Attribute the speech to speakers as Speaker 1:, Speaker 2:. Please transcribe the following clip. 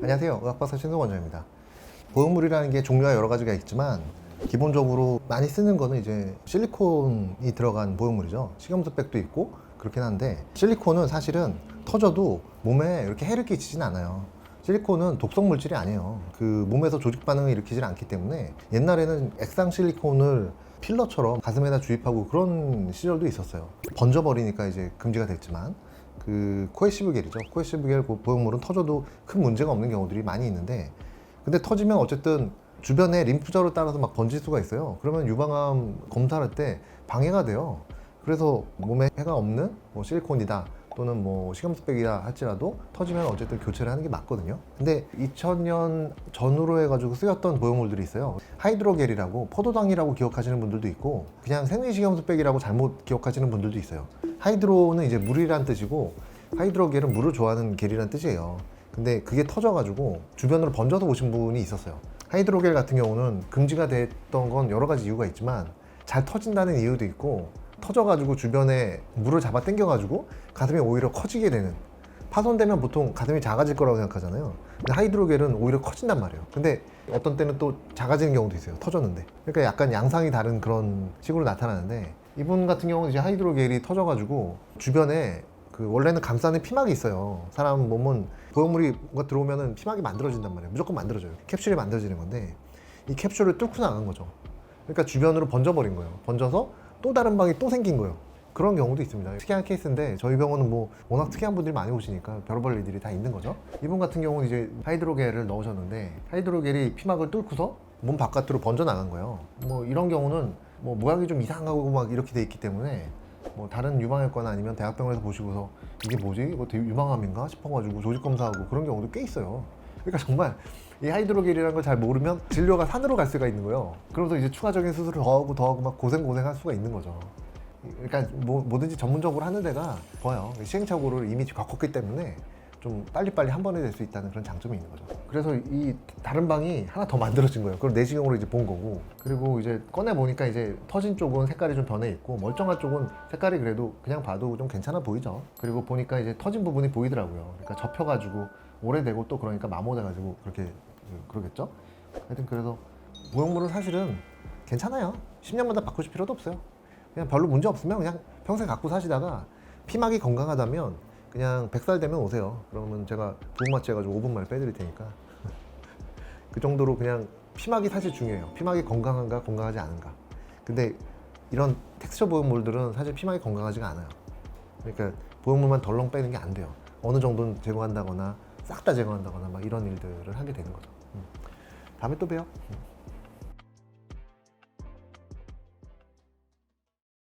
Speaker 1: 안녕하세요. 의학박사 신동원장입니다. 보형물이라는 게 종류가 여러 가지가 있지만 기본적으로 많이 쓰는 거는 이제 실리콘이 들어간 보형물이죠. 식염수백도 있고 그렇긴 한데 실리콘은 사실은 터져도 몸에 이렇게 해를 끼치진 않아요. 실리콘은 독성 물질이 아니에요. 그 몸에서 조직 반응을 일으키질 않기 때문에 옛날에는 액상 실리콘을 필러처럼 가슴에다 주입하고 그런 시절도 있었어요. 번져버리니까 이제 금지가 됐지만 그 코에시브 겔이죠. 코에시브 겔 보형물은 터져도 큰 문제가 없는 경우들이 많이 있는데 근데 터지면 어쨌든 주변에 림프절을 따라서 막 번질 수가 있어요. 그러면 유방암 검사를 할 때 방해가 돼요. 그래서 몸에 해가 없는 뭐 실리콘이다 또는 뭐 식염수백이다 할지라도 터지면 어쨌든 교체를 하는 게 맞거든요. 근데 2000년 전후로 해가지고 쓰였던 보형물들이 있어요. 하이드로겔이라고 포도당이라고 기억하시는 분들도 있고 그냥 생리식염수백이라고 잘못 기억하시는 분들도 있어요. 하이드로는 이제 물이란 뜻이고 하이드로겔은 물을 좋아하는 겔이란 뜻이에요. 근데 그게 터져가지고 주변으로 번져서 오신 분이 있었어요. 하이드로겔 같은 경우는 금지가 됐던 건 여러 가지 이유가 있지만 잘 터진다는 이유도 있고 터져가지고 주변에 물을 잡아 당겨가지고 가슴이 오히려 커지게 되는, 파손되면 보통 가슴이 작아질 거라고 생각하잖아요. 근데 하이드로겔은 오히려 커진단 말이에요. 근데 어떤 때는 또 작아지는 경우도 있어요. 터졌는데. 그러니까 약간 양상이 다른 그런 식으로 나타나는데 이분 같은 경우는 이제 하이드로겔이 터져가지고 주변에 그 원래는 감싸는 피막이 있어요. 사람 몸은 보형물이 뭔가 들어오면은 피막이 만들어진단 말이에요. 무조건 만들어져요. 캡슐이 만들어지는 건데 이 캡슐을 뚫고 나간 거죠. 그러니까 주변으로 번져버린 거예요. 번져서 또 다른 방이 또 생긴 거예요. 그런 경우도 있습니다. 특이한 케이스인데 저희 병원은 뭐 워낙 특이한 분들이 많이 오시니까 별의별 일들이 다 있는 거죠. 이분 같은 경우는 이제 하이드로겔을 넣으셨는데 하이드로겔이 피막을 뚫고서 몸 바깥으로 번져 나간 거예요. 뭐 이런 경우는 뭐 모양이 좀 이상하고 막 이렇게 돼 있기 때문에 뭐 다른 유방외과나 아니면 대학병원에서 보시고서 이게 뭐지? 이거 되게 유방암인가 싶어가지고 조직 검사하고 그런 경우도 꽤 있어요. 그러니까 정말 이 하이드로겔이라는 걸 잘 모르면 진료가 산으로 갈 수가 있는 거예요. 그러면서 이제 추가적인 수술을 더하고 막 고생할 수가 있는 거죠. 그러니까 뭐든지 전문적으로 하는 데가 좋아요. 시행착오를 이미 겪었기 때문에 좀 빨리빨리 한 번에 될 수 있다는 그런 장점이 있는 거죠. 그래서 이 다른 방이 하나 더 만들어진 거예요. 그걸 내시경으로 이제 본 거고, 그리고 이제 꺼내 보니까 이제 터진 쪽은 색깔이 좀 변해 있고 멀쩡한 쪽은 색깔이 그래도 그냥 봐도 좀 괜찮아 보이죠. 그리고 보니까 이제 터진 부분이 보이더라고요. 그러니까 접혀가지고 오래되고 또 그러니까 마모돼가지고 그렇게 그러겠죠. 하여튼 그래서 보형물은 사실은 괜찮아요. 10년마다 바꾸실 필요도 없어요. 그냥 별로 문제 없으면 그냥 평생 갖고 사시다가 피막이 건강하다면 그냥 100살 되면 오세요. 그러면 제가 부응마취 해가지고 5분 만에 빼드릴 테니까 그 정도로 그냥 피막이 사실 중요해요. 피막이 건강한가 건강하지 않은가. 근데 이런 텍스처 보형물들은 사실 피막이 건강하지가 않아요. 그러니까 보형물만 덜렁 빼는 게 안 돼요. 어느 정도는 제거한다거나 싹 다 제거한다거나 막 이런 일들을 하게 되는 거죠. 다음에 또 봬요.